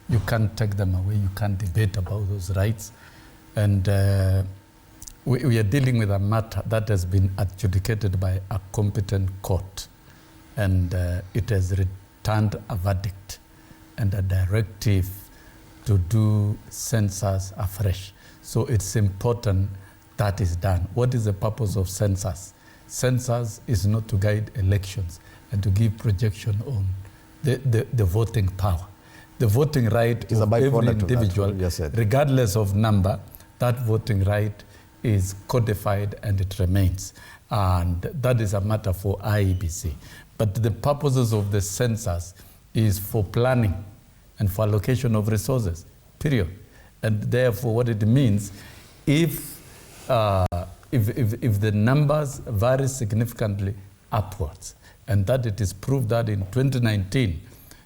You can't take them away. You can't debate about those rights. And we are dealing with a matter that has been adjudicated by a competent court. And it has returned a verdict and a directive to do census afresh. So it's important that is done. What is the purpose of census? Census is not to guide elections and to give projection on the voting power. The voting right is of every individual, regardless of number, that voting right is codified and it remains. And that is a matter for IEBC. But the purposes of the census is for planning and for allocation of resources, period. And therefore, what it means, if the numbers vary significantly upwards, and that it is proved that in 2019,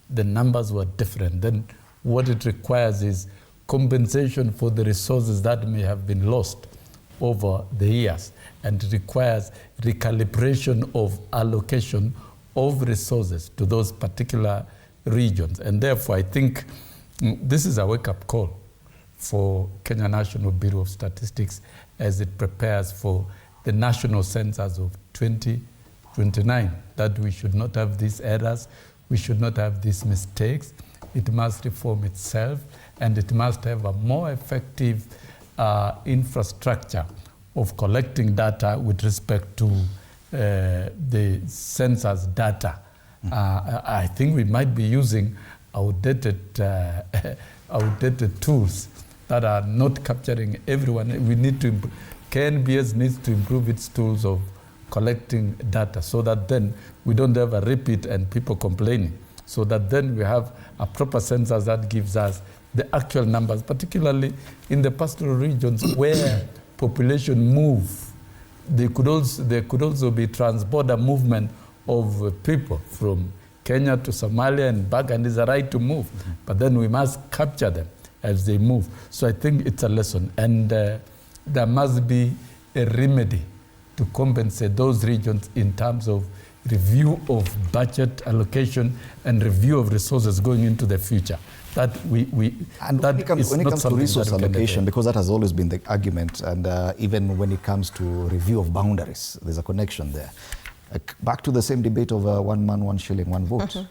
the numbers were different, then what it requires is compensation for the resources that may have been lost over the years. And it requires recalibration of allocation of resources to those particular regions. And therefore, I think this is a wake-up call for Kenya National Bureau of Statistics as it prepares for the national census of 2029, that we should not have these errors, we should not have these mistakes. It must reform itself, and it must have a more effective infrastructure of collecting data with respect to the census data. I think we might be using outdated tools that are not capturing everyone. We need to, KNBS needs to improve its tools of collecting data so that then we don't have a repeat and people complaining. So that then we have a proper census that gives us the actual numbers, particularly in the pastoral regions where population move. There could also be trans-border movement of people from Kenya to Somalia and back, and it's a right to move. But then we must capture them as they move. So I think it's a lesson. And there must be a remedy to compensate those regions in terms of review of budget allocation and review of resources going into the future. That when it comes to resource allocation, because that has always been the argument, and even when it comes to review of boundaries, there's a connection there. Back to the same debate of 1 man, 1 shilling, 1 vote.